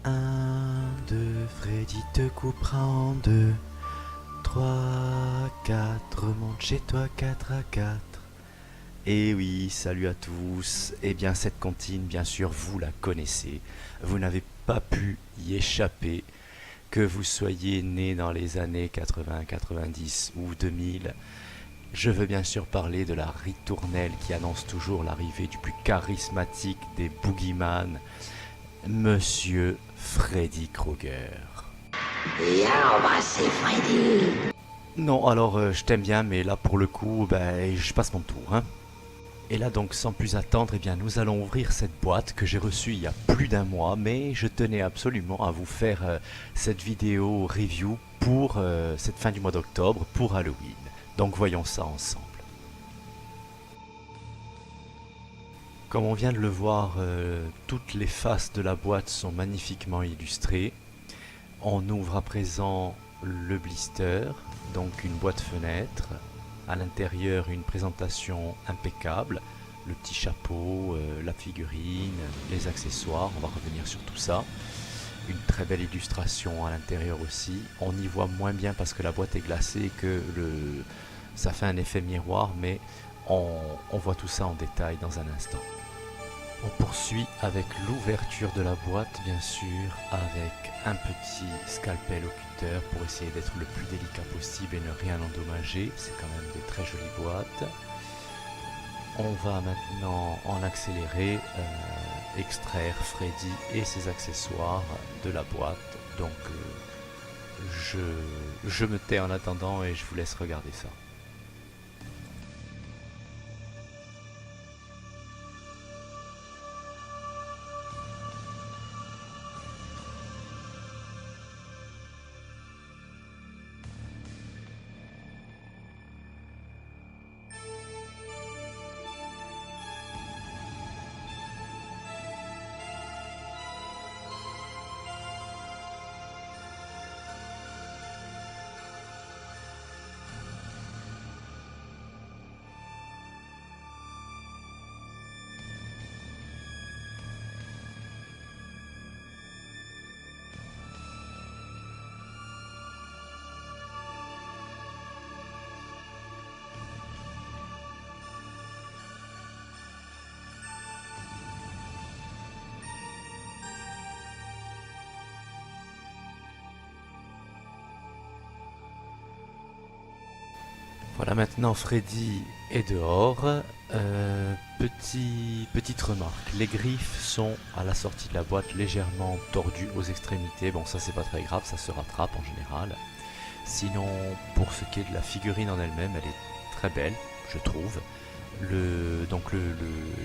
Un, deux, Freddy te coupera en deux. 3, 4, remonte chez toi 4 à 4. Et oui, salut à tous. Eh bien, cette comptine, bien sûr, vous la connaissez. Vous n'avez pas pu y échapper. Que vous soyez né dans les années 80, 90 ou 2000, je veux bien sûr parler de la ritournelle qui annonce toujours l'arrivée du plus charismatique des boogeyman, Monsieur Freddy Krueger. Viens, c'est Freddy. Non, alors je t'aime bien, mais là pour le coup, je passe mon tour, hein. Et là donc sans plus attendre, eh bien nous allons ouvrir cette boîte que j'ai reçue il y a plus d'un mois, mais je tenais absolument à vous faire cette vidéo review pour cette fin du mois d'octobre, pour Halloween. Donc voyons ça ensemble. Comme on vient de le voir, toutes les faces de la boîte sont magnifiquement illustrées. On ouvre à présent le blister, donc une boîte fenêtre. À l'intérieur, une présentation impeccable, le petit chapeau, la figurine, les accessoires, on va revenir sur tout ça. Une très belle illustration à l'intérieur aussi. On y voit moins bien parce que la boîte est glacée et que ça fait un effet miroir, mais on voit tout ça en détail dans un instant. On poursuit avec l'ouverture de la boîte, bien sûr, avec un petit scalpel au cutter pour essayer d'être le plus délicat possible et ne rien endommager. C'est quand même des très jolies boîtes. On va maintenant en accéléré extraire Freddy et ses accessoires de la boîte. Donc je me tais en attendant et je vous laisse regarder ça. Voilà, maintenant Freddy est dehors. Petite remarque, les griffes sont à la sortie de la boîte légèrement tordues aux extrémités. Bon, ça c'est pas très grave, ça se rattrape en général. Sinon, pour ce qui est de la figurine en elle-même, elle est très belle, je trouve.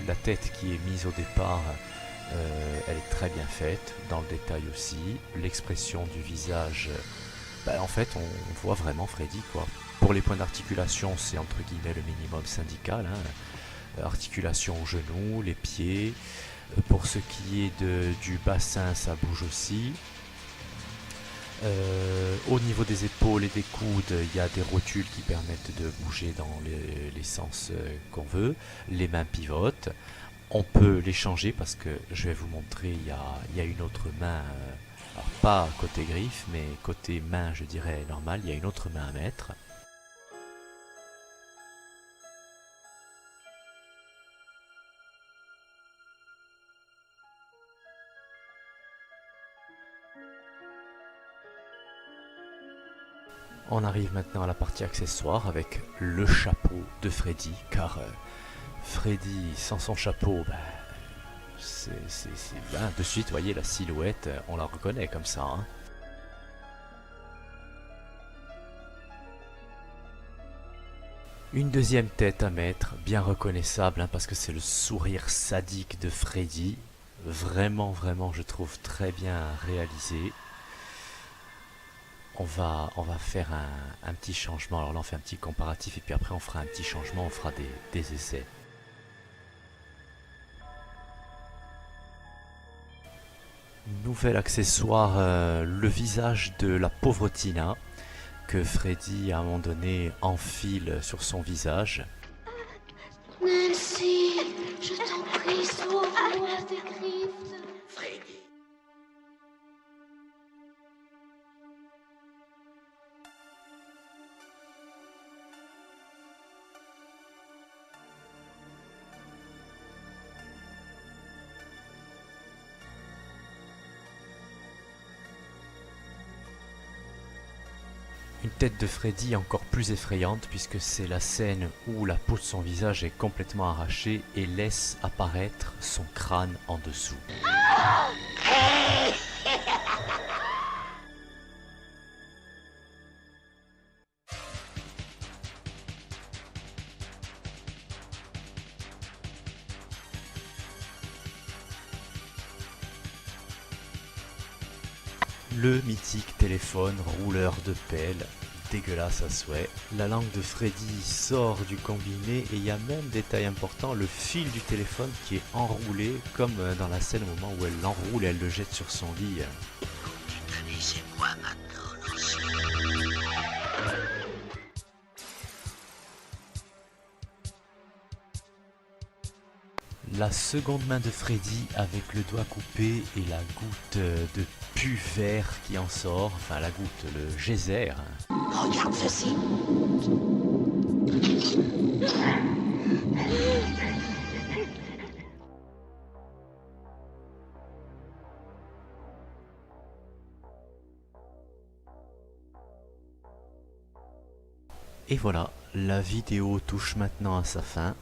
La tête qui est mise au départ, elle est très bien faite, dans le détail aussi. L'expression du visage, en fait, on voit vraiment Freddy, quoi. Pour les points d'articulation, c'est entre guillemets le minimum syndical, hein. Articulation au genou, les pieds. Pour ce qui est du bassin, ça bouge aussi. Au niveau des épaules et des coudes, il y a des rotules qui permettent de bouger dans les sens qu'on veut. Les mains pivotent. On peut les changer parce que je vais vous montrer, il y a une autre main, alors pas côté griffe, mais côté main, je dirais normal, il y a une autre main à mettre. On arrive maintenant à la partie accessoire avec le chapeau de Freddy, car Freddy sans son chapeau, de suite, vous voyez la silhouette, on la reconnaît comme ça, hein. Une deuxième tête à mettre, bien reconnaissable, hein, parce que c'est le sourire sadique de Freddy. Vraiment, vraiment, je trouve très bien réalisé. On va faire un petit changement. Alors là, on fait un petit comparatif et puis après, on fera un petit changement, on fera des essais. Nouvel accessoire, le visage de la pauvre Tina, que Freddy, à un moment donné, enfile sur son visage. Nancy, je t'en prie, sauve-moi des griffes. Freddy, tête de Freddy encore plus effrayante puisque c'est la scène où la peau de son visage est complètement arrachée et laisse apparaître son crâne en dessous. Le mythique téléphone rouleur de pelle, dégueulasse à souhait. La langue de Freddy sort du combiné et il y a même, détail important, le fil du téléphone qui est enroulé comme dans la scène au moment où elle l'enroule et elle le jette sur son lit. C'est moi maintenant, Nancy. La seconde main de Freddy avec le doigt coupé et la goutte de pu vert qui en sort, enfin la goutte, le geyser. Regarde ceci. Et voilà, la vidéo touche maintenant à sa fin.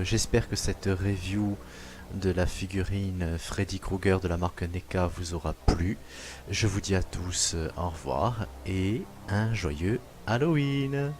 J'espère que cette review de la figurine Freddy Krueger de la marque NECA vous aura plu. Je vous dis à tous au revoir et un joyeux Halloween!